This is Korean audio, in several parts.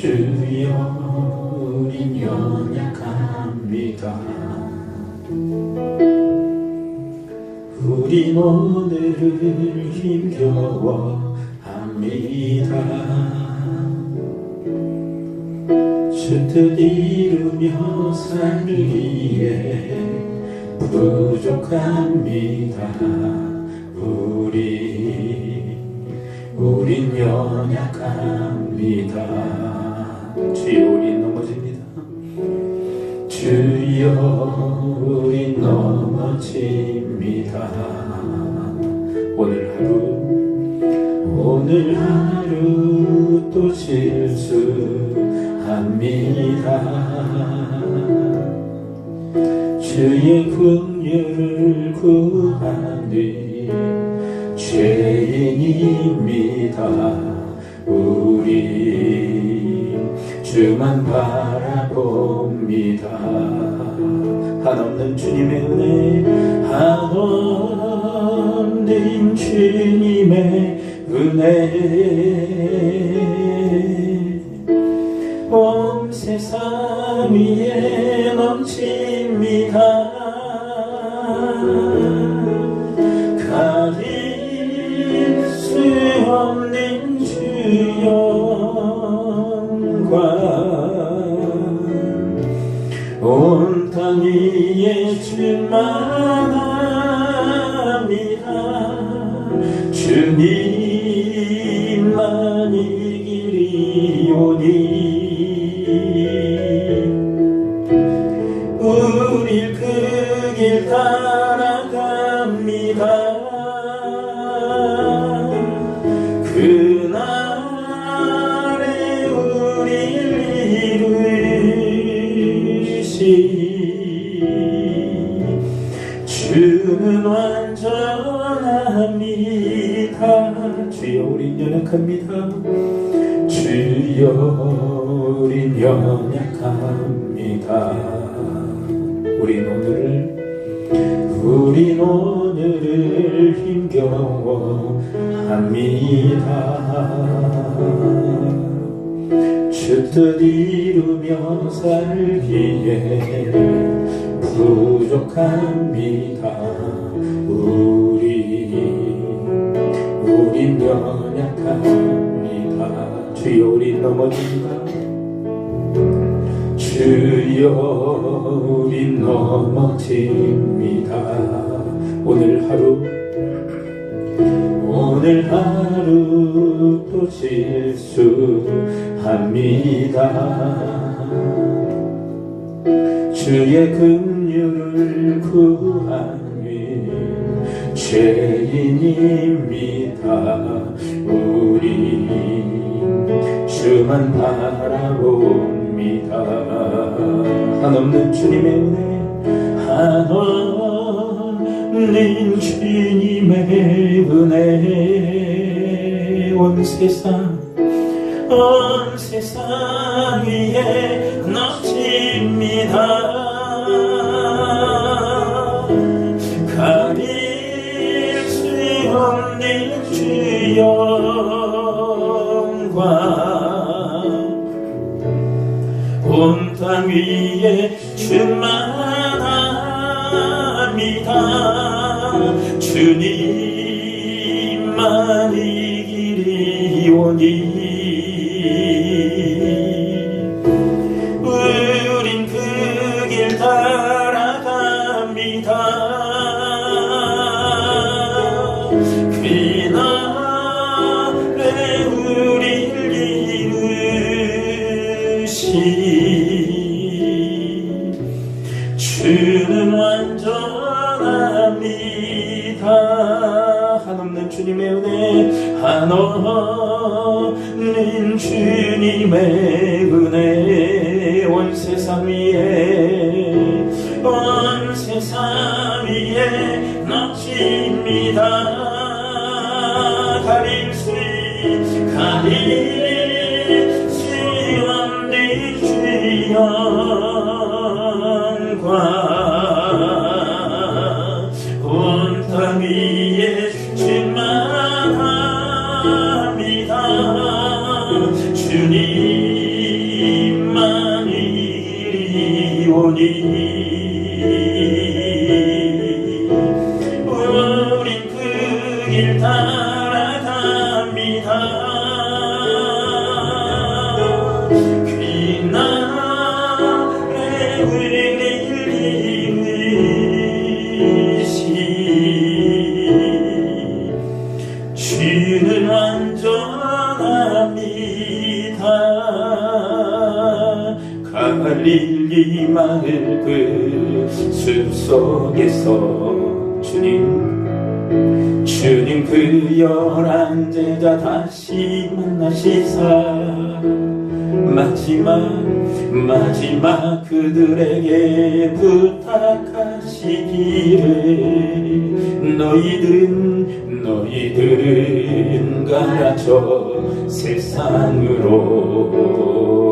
주여 우린 연약합니다. 우린 오늘을 힘겨워합니다. 주 뜻 이루며 살기에 부족합니다. 우린 연약합니다. 주여 우린 넘어집니다. 주여 우린 넘어집니다. 오늘 하루 또 실수합니다. 주의 긍휼을 구하니 죄인입니다. 우리 주만 바라봅니다. 한없는 주님의 은혜, 한없는 주님의 은혜, 온 세상 위에 넘칩니다. 가릴 수 없는 주 영광, 온 땅 위에 충만합니다. 주님만 이기리오니 우릴 그 길 따라갑니다. 그날에 우릴 이루시 주는 완전합니다. 주여 우린 연약합니다. 주여 우린 연약합니다. 우린 오늘을 힘겨워합니다. 주 뜻 이루며 살기에 부족합니다. 우린 연약합니다. 주여 우린 넘어집니다. 주여 우린 넘어집니다. 오늘 하루 또 실수합니다. 주의 긍휼을 구하니 죄인입니다. 우리 주만 바라봅니다. 한없는 주님의 은혜, 한없는 주님의 은혜, 온 세상 위에 넘칩니다. 가릴 수 없는 주 영광, 온 땅 위에 충만합니다. 주님만 이기리오니 우린 그 길 따라갑니다. 그날에 우릴 이루시 주는 완전합니다. 한없는 주님의 은혜, 한없는 주님의 은혜, 온 세상 위에 넘칩니다. 가릴 수 없는 주 영광, 온 땅 위에 충만합니다. 주님 우린 그 길 따라갑니다. 그날의 의리의시 주는 완전합니다. 갈릴리 마을 그 숲속에서 주님 그 11 제자 다시 만나시사 마지막 그들에게 부탁하시기를 너희들은 가라 저 세상으로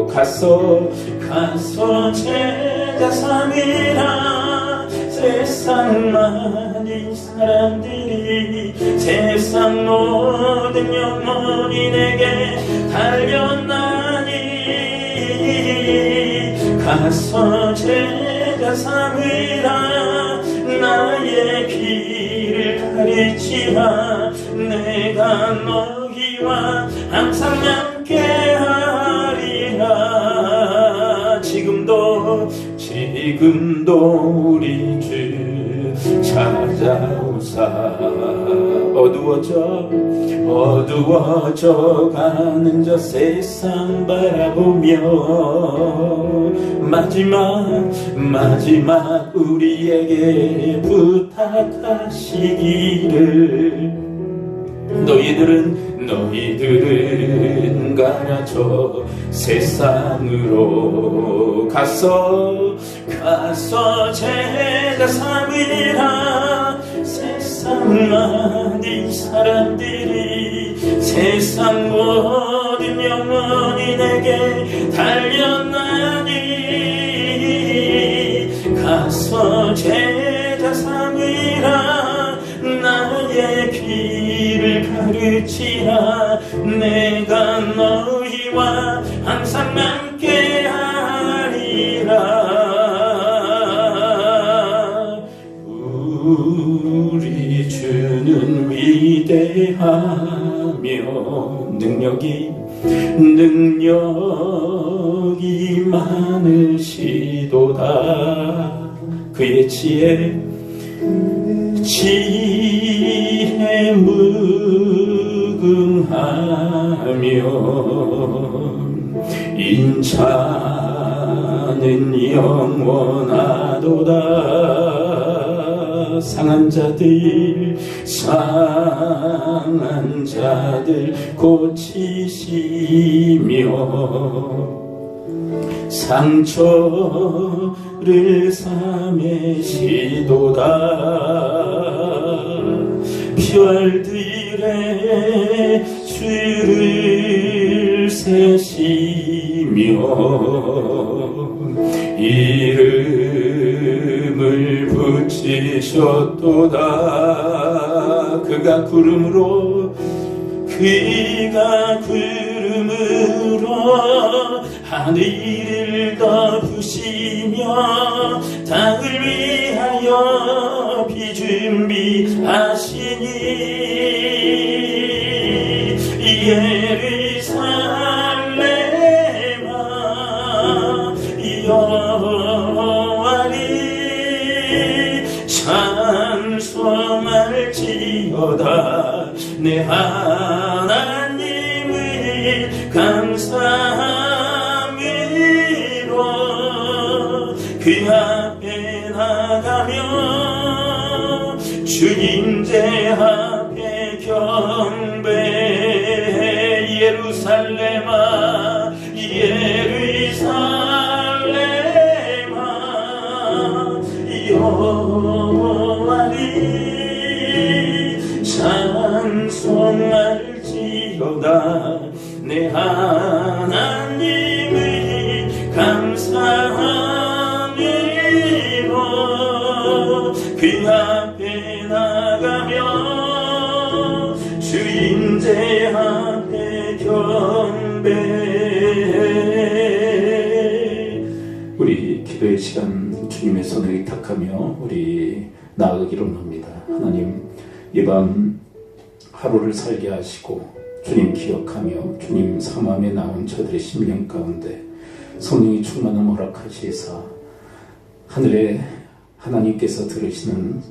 가서 제자 삼으라. 세상 많은 사람들이 세상 모든 영혼이 내게 달렸나니 가서 제자 삼으라. 나의 길을 가르치라. 내가 너희와 항상 함께하리라. 지금도 우리 주 찾아오사 어두워져 가는 저 세상 바라보며 마지막 우리에게 부탁하시기를 너희들은 가라 저 세상으로 가서 제자 삼으라. 세상 많은 사람들이 세상 모든 영혼이 내게 달렸나니 가서 제자 삼으라. 나의 길을 가르치라. 내가 너희와 항상 함께하리라. 우리 주는 위대하며 능력이 많으시도다. 그의 지혜 무궁하며 인자는 영원하도다. 상한 자들 고치시며 상처를 삼으시도다. 별들의 줄을 세시며 이름을 붙이셨도다. 그가 구름으로 하늘을 덮으시며 땅을 위하여 비 준비하시니 예루살렘아 여호와를 찬송할지어다. 내 하나님을 감사함으로 그 앞에 나가며 주님제 앞에 경배해. 예루살렘아 여호와를 찬송할지어다. 내 하나님을 감사함으로 그 앞에 나가며 주인제 앞에 경배해. 우리 기도의 시간 주님의 손을 의탁하며 우리 나아가기를 원합니다. 하나님, 이 밤 하루를 살게 하시고 주님 기억하며 주님 사마음에 나온 저들의 심령 가운데 성령이 충만한 허락하시사 하늘에 하나님께서 들으시는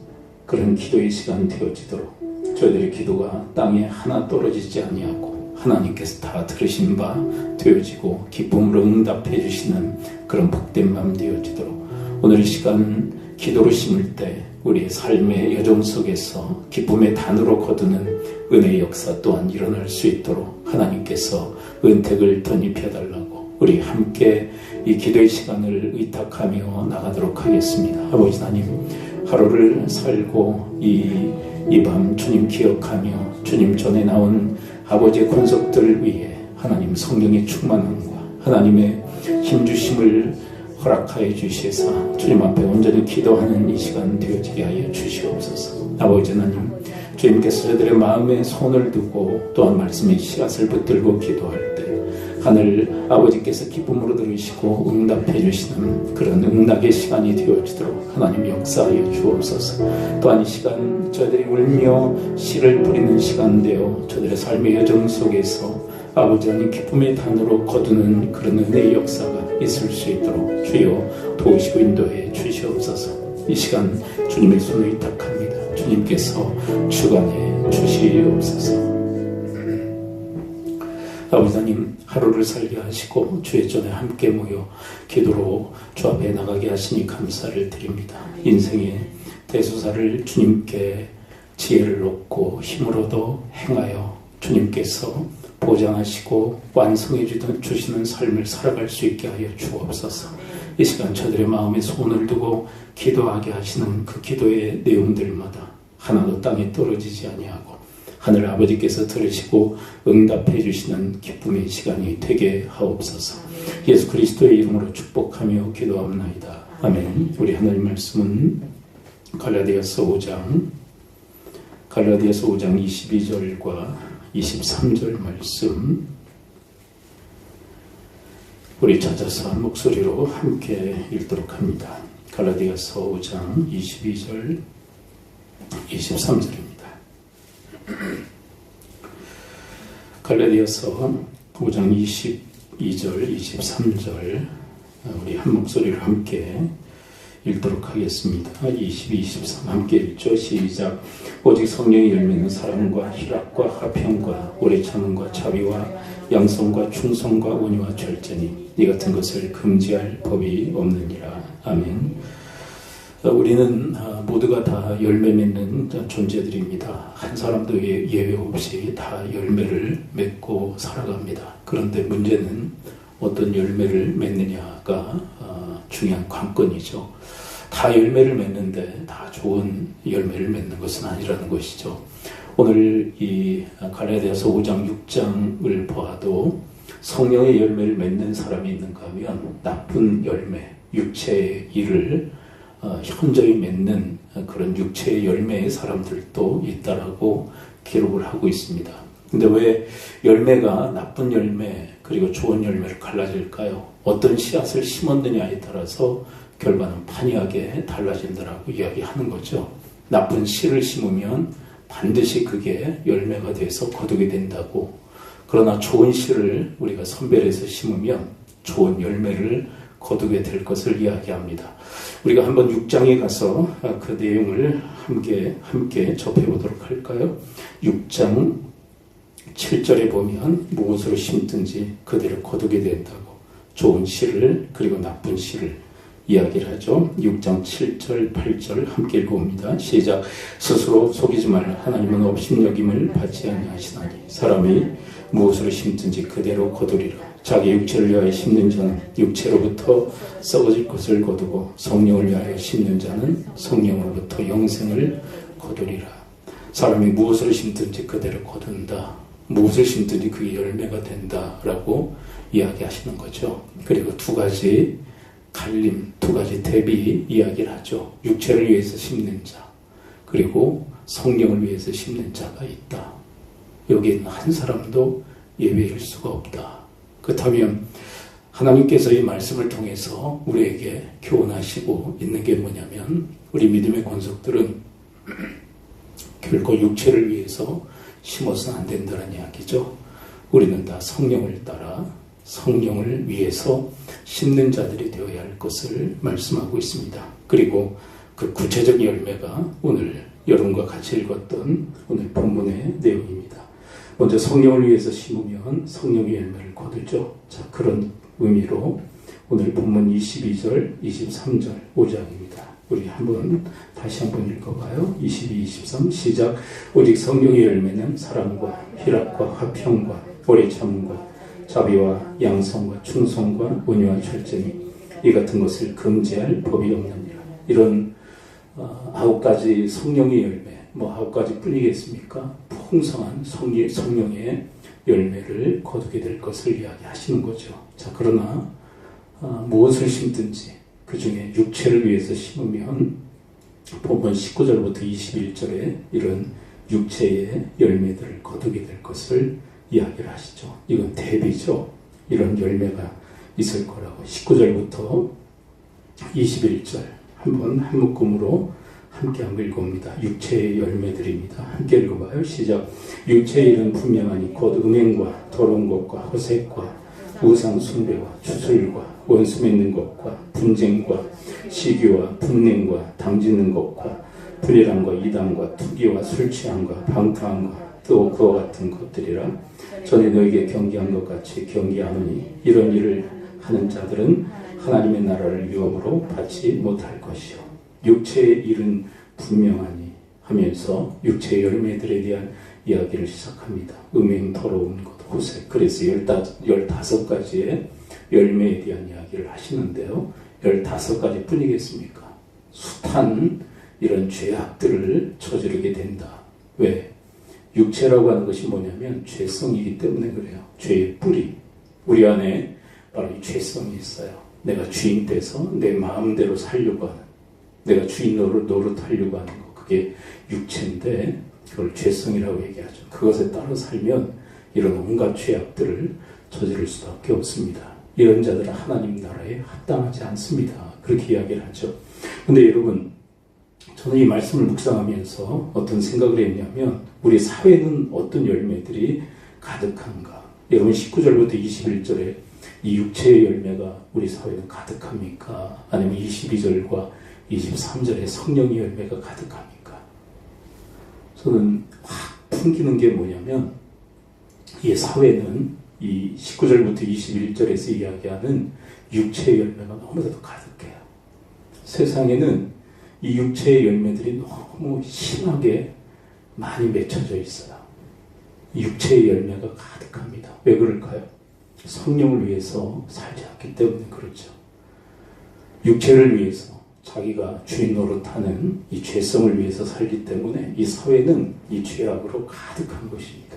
그런 기도의 시간 되어지도록 저희들의 기도가 땅에 하나 떨어지지 아니하고 하나님께서 다 들으신 바 되어지고 기쁨으로 응답해 주시는 그런 복된 마음 되어지도록 오늘 이 시간 기도로 심을 때 우리의 삶의 여정 속에서 기쁨의 단으로 거두는 은혜의 역사 또한 일어날 수 있도록 하나님께서 은택을 덧입혀달라고 우리 함께 이 기도의 시간을 의탁하며 나가도록 하겠습니다. 아버지 하나님, 하루를 살고 이 밤 주님 기억하며 주님 전에 나온 아버지의 권속들을 위해 하나님 성령의 충만함과 하나님의 힘주심을 허락하여 주시사 주님 앞에 온전히 기도하는 이 시간 되어지게 하여 주시옵소서. 아버지 하나님, 주님께서 저들의 마음에 손을 두고 또한 말씀의 씨앗을 붙들고 기도할 때 하늘 아버지께서 기쁨으로 들으시고 응답해 주시는 그런 응답의 시간이 되어지도록 하나님 역사하여 주옵소서. 또한 이 시간 저희들이 울며 씨를 뿌리는 시간 되어 저들의 삶의 여정 속에서 아버지 하나님 기쁨의 단으로 거두는 그런 은혜의 역사가 있을 수 있도록 주여 도우시고 인도해 주시옵소서. 이 시간 주님의 손을 의탁합니다. 주님께서 주관해 주시옵소서. 아버지 하나님, 하루를 살게 하시고 주의 전에 함께 모여 기도로 주 앞에 나가게 하시니 감사를 드립니다. 인생의 대소사를 주님께 지혜를 얻고 힘을 얻어 행하여 주님께서 보장하시고 완성해 주시는 삶을 살아갈 수 있게 하여 주옵소서. 이 시간 저들의 마음에 손을 두고 기도하게 하시는 그 기도의 내용들마다 하나도 땅에 떨어지지 아니하고 하늘 아버지께서 들으시고 응답해 주시는 기쁨의 시간이 되게 하옵소서. 예수 그리스도의 이름으로 축복하며 기도합나이다. 아멘. 우리 하나님 말씀은 갈라디아서 5장 22절과 23절 말씀 우리 찾아서 한 목소리로 함께 읽도록 합니다. 갈라디아서 5장 22절 23절입니다. 갈라디아서 5장 22절 23절 우리 한 목소리로 함께 읽도록 하겠습니다. 22, 23 함께 읽죠. 시작. 오직 성령의 열매는 사랑과 희락과 화평과 오래 참음과 자비와 양성과 충성과 온유와 절제니 이 같은 것을 금지할 법이 없느니라. 아멘. 우리는 모두가 다 열매 맺는 존재들입니다. 한 사람도 예외 없이 다 열매를 맺고 살아갑니다. 그런데 문제는 어떤 열매를 맺느냐가 중요한 관건이죠. 다 열매를 맺는데 다 좋은 열매를 맺는 것은 아니라는 것이죠. 오늘 이 갈라디아서 5장 6장을 보아도 성령의 열매를 맺는 사람이 있는가 하면 나쁜 열매, 육체의 일을 현저히 맺는 그런 육체의 열매의 사람들도 있다라고 기록을 하고 있습니다. 근데 왜 열매가 나쁜 열매 그리고 좋은 열매를 갈라질까요? 어떤 씨앗을 심었느냐에 따라서 결과는 판이하게 달라진다라고 이야기하는 거죠. 나쁜 씨를 심으면 반드시 그게 열매가 돼서 거두게 된다고. 그러나 좋은 씨를 우리가 선별해서 심으면 좋은 열매를 거두게 될 것을 이야기합니다. 우리가 한번 6장에 가서 그 내용을 함께 접해보도록 할까요? 6장 7절에 보면 무엇으로 심든지 그대로 거두게 된다고 좋은 씨를 그리고 나쁜 씨를 이야기를 하죠. 6장 7절 8절 함께 읽어봅니다. 시작. 스스로 속이지 말라. 하나님은 업신여김을 받지 아니하시나니 사람이 무엇으로 심든지 그대로 거두리라. 자기 육체를 위하여 심는 자는 육체로부터 썩어질 것을 거두고 성령을 위하여 심는 자는 성령으로부터 영생을 거두리라. 사람이 무엇으로 심든지 그대로 거둔다. 무엇을 심든지 그게 열매가 된다라고 이야기하시는 거죠. 그리고 두 가지 갈림, 두 가지 대비 이야기를 하죠. 육체를 위해서 심는 자, 그리고 성령을 위해서 심는 자가 있다. 여기에는 한 사람도 예외일 수가 없다. 그렇다면 하나님께서 이 말씀을 통해서 우리에게 교훈하시고 있는 게 뭐냐면 우리 믿음의 권속들은 결코 육체를 위해서 심어서는 안 된다는 이야기죠. 우리는 다 성령을 따라 성령을 위해서 심는 자들이 되어야 할 것을 말씀하고 있습니다. 그리고 그 구체적 열매가 오늘 여러분과 같이 읽었던 오늘 본문의 내용입니다. 먼저 성령을 위해서 심으면 성령의 열매를 거두죠. 자, 그런 의미로 오늘 본문 22절, 23절 5장입니다. 우리 다시 한번 읽어봐요. 22, 23 시작. 오직 성령의 열매는 사랑과 희락과 화평과 오래 참음과 자비와 양성과 충성과 온유와 절제니 이 같은 것을 금지할 법이 없느니라. 이런 9가지 성령의 열매, 9가지 뿐이겠습니까? 풍성한 성령의 열매를 거두게 될 것을 이야기하시는 거죠. 자, 그러나 무엇을 심든지 그 중에 육체를 위해서 심으면 본문 19절부터 21절에 이런 육체의 열매들을 거두게 될 것을 이야기를 하시죠. 이건 대비죠. 이런 열매가 있을 거라고. 19절부터 21절 한번 한 묶음으로 함께 한번 읽어봅니다. 육체의 열매들입니다. 함께 읽어봐요. 시작. 육체의 일은 분명하니 곧 음행과 더러운 것과 허색과 우상 숭배와 추술과 원수 맺는 것과 분쟁과 시기와 분냉과 당짓는 것과 불의함과 이단과 투기와 술 취함과 방탕함과 또 그와 같은 것들이라. 전에 너에게 경계한 것 같이 경계하노니 이런 일을 하는 자들은 하나님의 나라를 위험으로 받지 못할 것이요. 육체의 일은 분명하니 하면서 육체의 열매들에 대한 이야기를 시작합니다. 음행, 더러운 것, 호색. 그래서 15가지의 열매에 대한 이야기를 하시는데요. 15가지 뿐이겠습니까? 숱한 이런 죄악들을 저지르게 된다. 왜? 육체라고 하는 것이 뭐냐면 죄성이기 때문에 그래요. 죄의 뿌리. 우리 안에 바로 이 죄성이 있어요. 내가 주인 돼서 내 마음대로 살려고 하는, 내가 주인 노릇하려고 하는 것, 그게 육체인데 그걸 죄성이라고 얘기하죠. 그것에 따라 살면 이런 온갖 죄악들을 저지를 수밖에 없습니다. 이런 자들은 하나님 나라에 합당하지 않습니다. 그렇게 이야기를 하죠. 근데 여러분, 저는 이 말씀을 묵상하면서 어떤 생각을 했냐면 우리 사회는 어떤 열매들이 가득한가? 여러분 19절부터 21절에 이 육체의 열매가 우리 사회는 가득합니까? 아니면 22절과 23절에 성령의 열매가 가득합니까? 저는 확 풍기는 게 뭐냐면 이 사회는 이 19절부터 21절에서 이야기하는 육체의 열매가 너무나도 가득해요. 세상에는 이 육체의 열매들이 너무 심하게 많이 맺혀져 있어요. 육체의 열매가 가득합니다. 왜 그럴까요? 성령을 위해서 살지 않기 때문에 그렇죠. 육체를 위해서 자기가 주인 노릇하는 이 죄성을 위해서 살기 때문에 이 사회는 이 죄악으로 가득한 것입니다.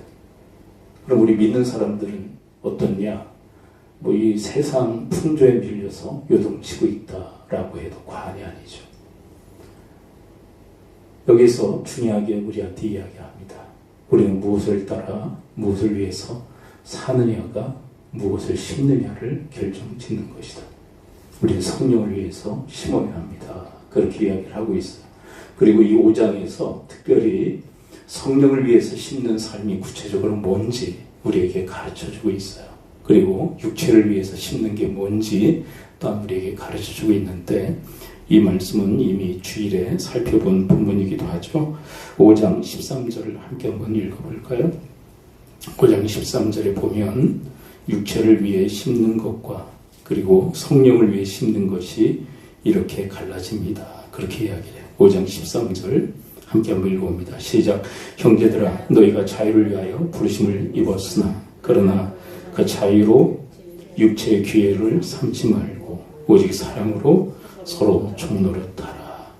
그럼 우리 믿는 사람들은 어떻냐? 이 세상 풍조에 밀려서 요동치고 있다라고 해도 과언이 아니죠. 여기서 중요하게 우리한테 이야기합니다. 우리는 무엇을 따라 무엇을 위해서 사느냐가 무엇을 심느냐를 결정짓는 것이다. 우리는 성령을 위해서 심어야 합니다. 그렇게 이야기를 하고 있어요. 그리고 이 5장에서 특별히 성령을 위해서 심는 삶이 구체적으로 뭔지 우리에게 가르쳐주고 있어요. 그리고 육체를 위해서 심는 게 뭔지 또한 우리에게 가르쳐주고 있는데 이 말씀은 이미 주일에 살펴본 본문이기도 하죠. 5장 13절을 함께 한번 읽어볼까요? 5장 13절에 보면 육체를 위해 심는 것과 그리고 성령을 위해 심는 것이 이렇게 갈라집니다. 그렇게 이야기해요. 5장 13절 함께 한번 읽어봅니다. 시작. 형제들아 너희가 자유를 위하여 부르심을 입었으나 그러나 그 자유로 육체의 기회를 삼지 말고 오직 사랑으로 서로 종노릇하라.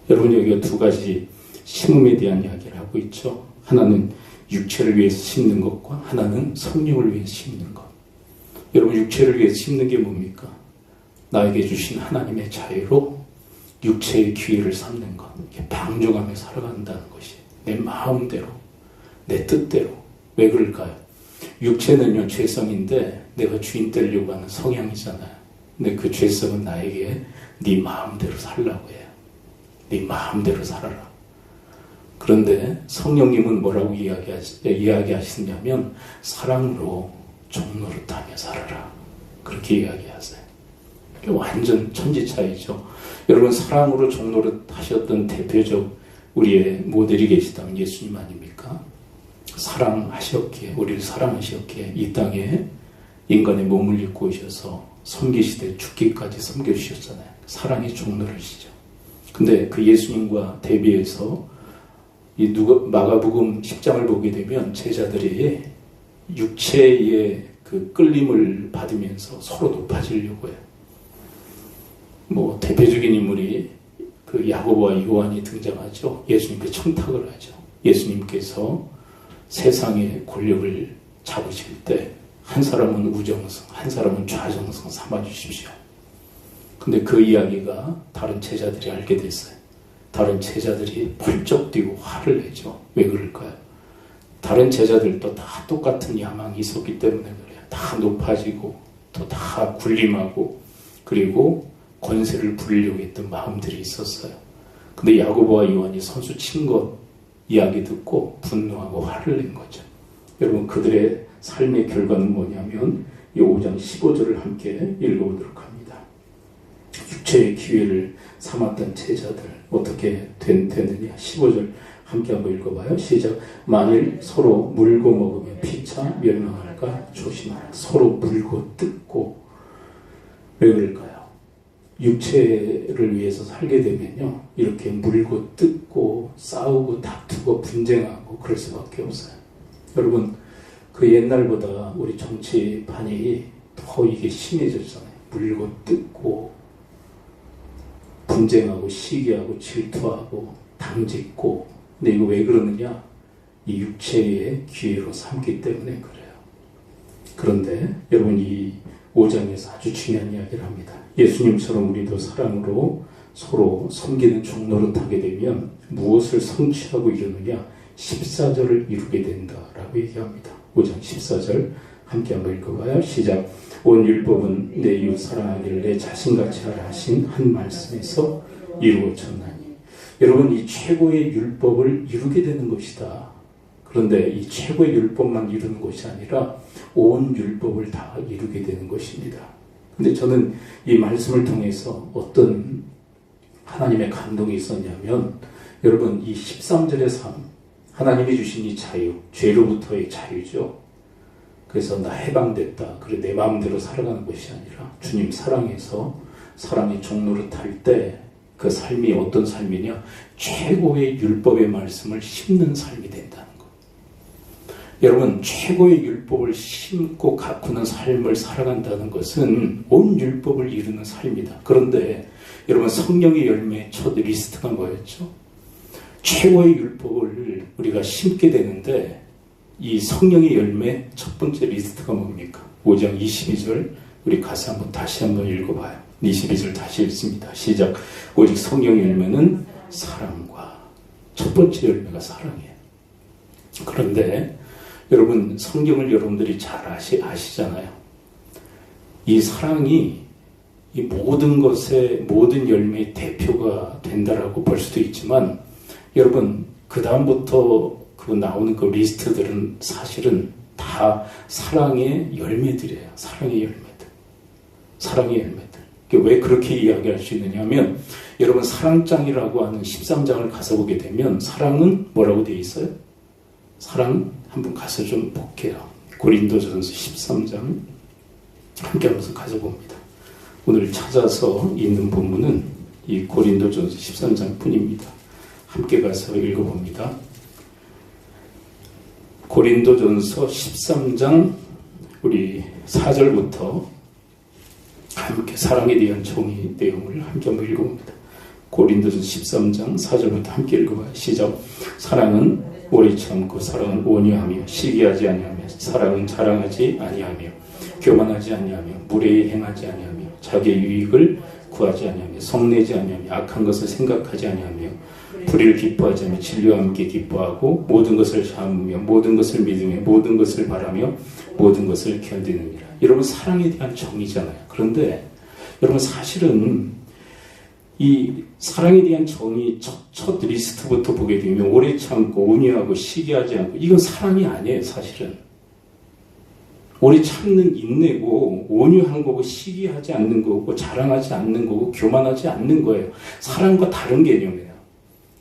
여러분 여기가 두 가지 심음에 대한 이야기를 하고 있죠. 하나는 육체를 위해서 심는 것과 하나는 성령을 위해서 심는 것. 여러분 육체를 위해서 심는 게 뭡니까? 나에게 주신 하나님의 자유로 육체의 기회를 삼는 것. 방종하며 살아간다는 것이 내 마음대로 내 뜻대로. 왜 그럴까요? 육체는요, 죄성인데 내가 주인 되려고 하는 성향이잖아요. 근데 그 죄성은 나에게 네 마음대로 살라고 해요. 네 마음대로 살아라. 그런데 성령님은 뭐라고 이야기하시냐면 사랑으로 종노릇하며 살아라. 그렇게 이야기하세요. 완전 천지차이죠. 여러분, 사랑으로 종노릇하셨던 대표적 우리의 모델이 계시다면 예수님 아닙니까? 사랑하셨기에, 우리를 사랑하셨기에 이 땅에 인간의 몸을 입고 오셔서 섬기시되 죽기까지 섬겨주셨잖아요. 사랑의 종노릇이죠. 근데 그 예수님과 대비해서 마가복음 10장을 보게 되면 제자들이 육체의 그 끌림을 받으면서 서로 높아지려고 해요. 뭐 대표적인 인물이 그 야고보와 요한이 등장하죠. 예수님께 청탁을 하죠. 예수님께서 세상의 권력을 잡으실 때 한 사람은 우정성, 한 사람은 좌정성 삼아주십시오. 근데 그 이야기가 다른 제자들이 알게 됐어요. 다른 제자들이 펄쩍 뛰고 화를 내죠. 왜 그럴까요? 다른 제자들도 다 똑같은 야망이 있었기 때문에 그래요. 다 높아지고 또 다 군림하고 그리고 권세를 부리려고 했던 마음들이 있었어요. 근데 야고보와 요한이 선수 친 것 이야기 듣고 분노하고 화를 낸 거죠. 여러분, 그들의 삶의 결과는 뭐냐면 이 5장 15절을 함께 읽어보도록 합니다. 육체의 기회를 삼았던 제자들 어떻게 됐느냐. 15절 함께 한번 읽어봐요. 시작. 만일 서로 물고 먹으면 피차 멸망할까 조심하라. 서로 물고 뜯고. 왜 그럴까요? 육체를 위해서 살게 되면요, 이렇게 물고 뜯고 싸우고 다투고 분쟁하고 그럴 수밖에 없어요. 여러분, 그 옛날보다 우리 정치판이 더 이게 심해졌잖아요. 물고 뜯고 분쟁하고 시기하고 질투하고 당짓고. 근데 이거 왜 그러느냐? 이 육체의 기회로 삼기 때문에 그래요. 그런데 여러분, 이 5장에서 아주 중요한 이야기를 합니다. 예수님처럼 우리도 사랑으로 서로 섬기는 종노릇하게 되면 무엇을 성취하고 이루느냐? 14절을 이루게 된다라고 얘기합니다. 5장 14절 함께 한번 읽어봐요. 시작. 온 율법은 내 이웃 사랑하기를 내 자신같이 하라 하신 한 말씀에서 이루어졌나니. 여러분, 이 최고의 율법을 이루게 되는 것이다. 그런데 이 최고의 율법만 이루는 것이 아니라 온 율법을 다 이루게 되는 것입니다. 근데 저는 이 말씀을 통해서 어떤 하나님의 감동이 있었냐면, 여러분, 이 13절의 삶, 하나님이 주신 이 자유, 죄로부터의 자유죠. 그래서 나 해방됐다. 그래 내 마음대로 살아가는 것이 아니라 주님 사랑해서 사랑의 종노릇할 때 그 삶이 어떤 삶이냐? 최고의 율법의 말씀을 심는 삶이 된다는 것. 여러분, 최고의 율법을 심고 가꾸는 삶을 살아간다는 것은 온 율법을 이루는 삶이다. 그런데 여러분, 성령의 열매의 첫 리스트가 뭐였죠? 최고의 율법을 우리가 심게 되는데 이 성령의 열매 첫 번째 리스트가 뭡니까? 5장 22절 우리 가서 한번 다시 한번 읽어봐요. 22절 다시 읽습니다. 시작. 오직 성령의 열매는 사랑과, 첫 번째 열매가 사랑이에요. 그런데 여러분, 성경을 여러분들이 잘 아시잖아요. 이 사랑이 이 모든 것의 모든 열매의 대표가 된다라고 볼 수도 있지만, 여러분, 그 다음부터 그 나오는 그 리스트들은 사실은 다 사랑의 열매들이에요. 사랑의 열매들. 사랑의 열매들. 왜 그렇게 이야기할 수 있느냐 하면, 여러분, 사랑장이라고 하는 13장을 가서 보게 되면 사랑은 뭐라고 되어 있어요? 사랑 한번 가서 좀 볼게요. 고린도전서 13장 함께 한번 가서 봅니다. 오늘 찾아서 있는 본문은 이 고린도전서 13장 뿐입니다. 함께 가서 읽어봅니다. 고린도전서 13장 우리 4절부터 함께 사랑에 대한 정의 내용을 함께 한번 읽어봅니다. 고린도전서 13장 4절부터 함께 읽어봐요. 시작. 사랑은 오래 참고, 사랑은 온유하며, 시기하지 아니하며, 사랑은 자랑하지 아니하며, 교만하지 아니하며, 무례히 행하지 아니하며, 자기의 유익을 구하지 아니하며, 성내지 아니하며, 악한 것을 생각하지 아니하며, 불의를 기뻐하자며 진리와 함께 기뻐하고 모든 것을 참으며 모든 것을 믿으며 모든 것을 바라며 모든 것을 견디느니라. 여러분 사랑에 대한 정의잖아요. 그런데 여러분 사실은 이 사랑에 대한 정의 첫 리스트부터 보게 되면 오래 참고 온유하고 시기하지 않고 이건 사랑이 아니에요. 사실은 오래 참는 인내고 온유한 거고 시기하지 않는 거고 자랑하지 않는 거고 교만하지 않는 거예요. 사랑과 다른 개념이에요.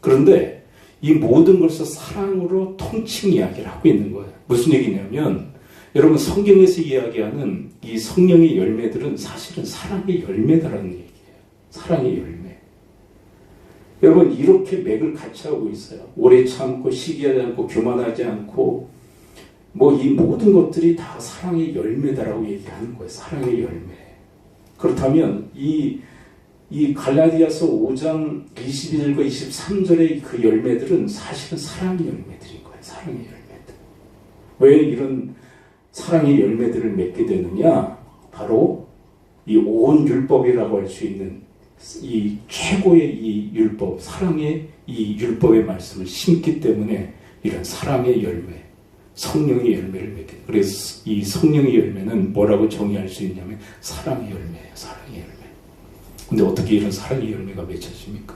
그런데 이 모든 것을 사랑으로 통칭 이야기를 하고 있는 거예요. 무슨 얘기냐면 여러분 성경에서 이야기하는 이 성령의 열매들은 사실은 사랑의 열매다라는 얘기예요. 사랑의 열매. 여러분 이렇게 맥을 같이 하고 있어요. 오래 참고 시기하지 않고 교만하지 않고 뭐 이 모든 것들이 다 사랑의 열매다라고 얘기하는 거예요. 사랑의 열매. 그렇다면 이 갈라디아서 5장 22절과 23절의 그 열매들은 사실은 사랑의 열매들인 거예요. 사랑의 열매들. 왜 이런 사랑의 열매들을 맺게 되느냐? 바로 이 온 율법이라고 할 수 있는 이 최고의 이 율법, 사랑의 이 율법의 말씀을 심기 때문에 이런 사랑의 열매, 성령의 열매를 맺게 돼요. 그래서 이 성령의 열매는 뭐라고 정의할 수 있냐면 사랑의 열매예요. 사랑의 열매. 근데 어떻게 이런 사랑의 열매가 맺혀집니까?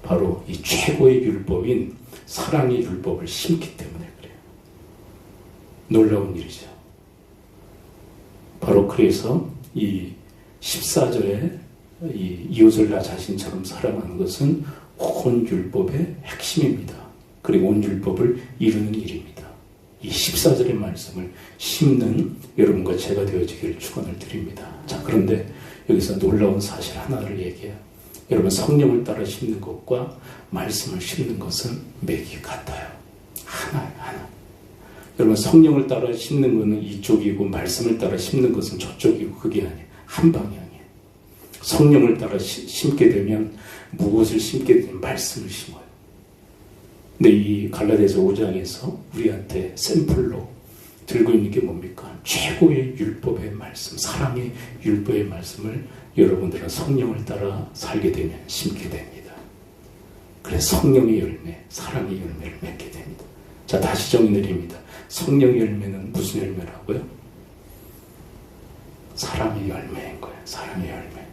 바로 이 최고의 율법인 사랑의 율법을 심기 때문에 그래요. 놀라운 일이죠. 바로 그래서 이 14절에 이 이웃을 나 자신처럼 사랑하는 것은 온 율법의 핵심입니다. 그리고 온 율법을 이루는 일입니다. 이 14절의 말씀을 심는 여러분과 제가 되어지기를 축원을 드립니다. 자, 그런데 여기서 놀라운 사실 하나를 얘기해요. 여러분 성령을 따라 심는 것과 말씀을 심는 것은 맥이 같아요. 하나. 여러분 성령을 따라 심는 것은 이쪽이고 말씀을 따라 심는 것은 저쪽이고 그게 아니에요. 한 방향이에요. 성령을 따라 심게 되면 무엇을 심게 되면 말씀을 심어요. 근데 이 갈라디아서 5장에서 우리한테 샘플로 들고 있는 게 뭡니까? 최고의 율법의 말씀, 사랑의 율법의 말씀을 여러분들은 성령을 따라 살게 되면 심게 됩니다. 그래서 성령의 열매, 사랑의 열매를 맺게 됩니다. 자, 다시 정의 내립니다. 성령의 열매는 무슨 열매라고요? 사랑의 열매인 거예요. 사랑의 열매.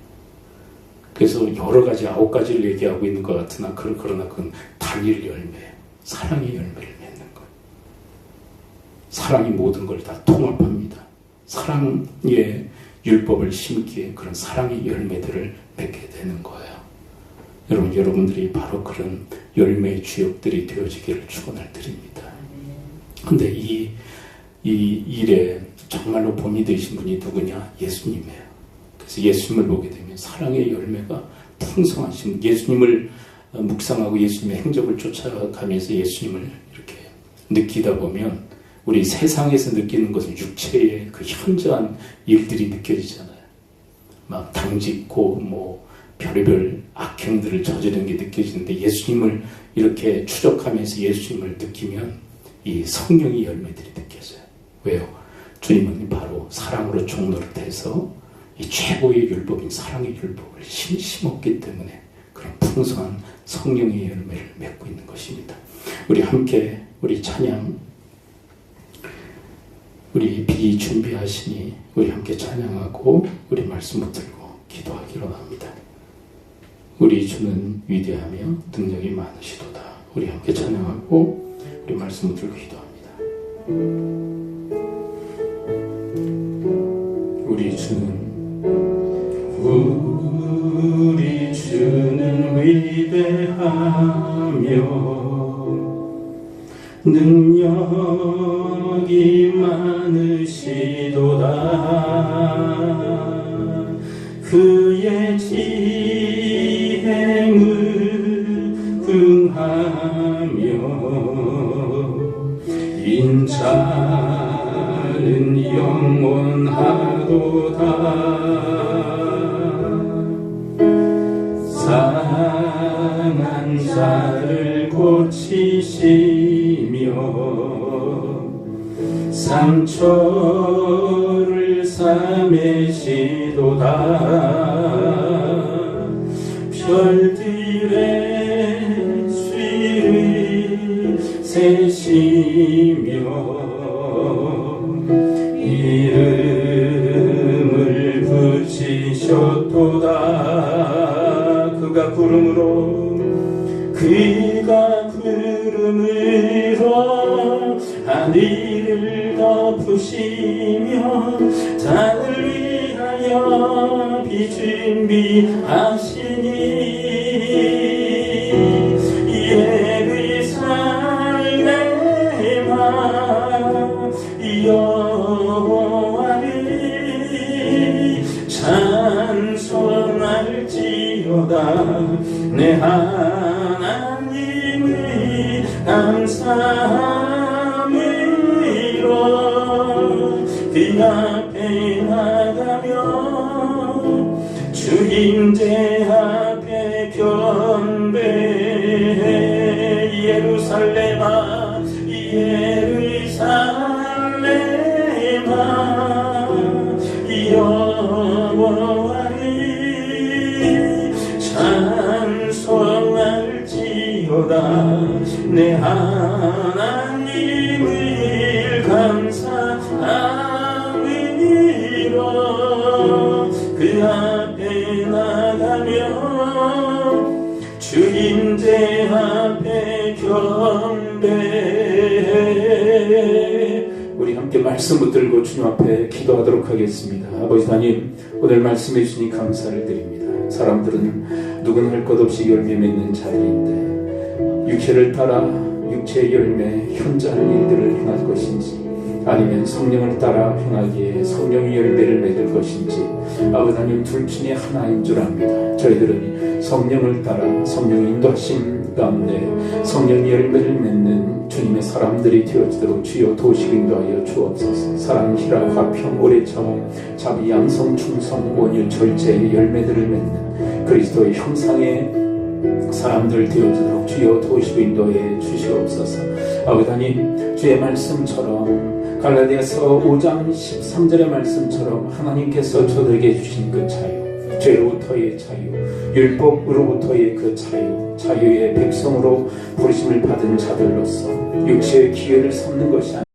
그래서 여러 가지 9가지를 얘기하고 있는 것 같으나 그러나 그건 단일 열매예요. 사랑의 열매를 맺는 거예요. 사랑이 모든 걸 다 통합합니다. 사랑의 율법을 심기에 그런 사랑의 열매들을 맺게 되는 거예요. 여러분들이 바로 그런 열매의 주역들이 되어지기를 축원을 드립니다. 근데 이 일에 정말로 본이 되신 분이 누구냐? 예수님이에요. 그래서 예수님을 보게 되면 사랑의 열매가 풍성하신 예수님을 묵상하고 예수님의 행적을 쫓아가면서 예수님을 이렇게 느끼다 보면 우리 세상에서 느끼는 것은 육체의 그 현저한 일들이 느껴지잖아요. 막 당짓고 뭐 별의별 악행들을 저지르는 게 느껴지는데 예수님을 이렇게 추적하면서 예수님을 느끼면 이 성령의 열매들이 느껴져요. 왜요? 주님은 바로 사랑으로 종노릇해서 이 최고의 율법인 사랑의 율법을 심었기 때문에 그런 풍성한 성령의 열매를 맺고 있는 것입니다. 우리 함께 우리 찬양 우리 비 준비하시니 우리 함께 찬양하고 우리 말씀 붙들고 기도하기로 합니다. 우리 주는 위대하며 능력이 많으시도다. 우리 함께 찬양하고 우리 말씀 붙들고 기도합니다. 우리 주는 위대하며 능력이 많으시도다. 그의 지혜 무궁하며 인자는 영원하도다. 상한 자를 고치시며 상처를 싸매시도다. 별들의 세시며 이름을 붙이셨도다. 그가 구름으로 하늘을 덮으시며 땅을 위하여 비 준비하시니 예루살렘아 여호와를 찬송할지어다. 내 하나님을 감사함으로 그 앞에 나가며 주님제 앞에 경배해. 예루살렘아 여호와를 찬송할지어다. 내 하나님을 감사함으로 그 앞에 나가며 주님제 앞에 경배해. 우리 함께 말씀 붙들고 주님 앞에 기도하도록 하겠습니다. 아버지 하나님, 오늘 말씀해 주시니 감사를 드립니다. 사람들은 누구나 할 것 없이 열매 맺는 자리인데 육체를 따라 육체의 열매 현자 할 일들을 행할 것인지 아니면 성령을 따라 행하기에 성령의 열매를 맺을 것인지 아버지 하나님 둘 중에 하나인 줄 압니다. 저희들은 성령을 따라 성령의 인도하심 가운데 성령의 열매를 맺는 주님의 사람들이 되어지도록 주여 도우시고 인도하여 주옵소서. 사랑, 희락, 화평, 오래 참, 자비, 양성, 충성, 온유, 절제의 열매들을 맺는 그리스도의 형상의 사람들 되어지도록 주여 도우시고 인도해 주시옵소서. 아버지 하나님, 주의 말씀처럼 갈라디아서 5장 13절의 말씀처럼 하나님께서 저들에게 주신 그 자유, 죄로부터의 자유, 율법으로부터의 그 자유의 백성으로 부르심을 받은 자들로서 육체의 기회를 삼는 것이 아니라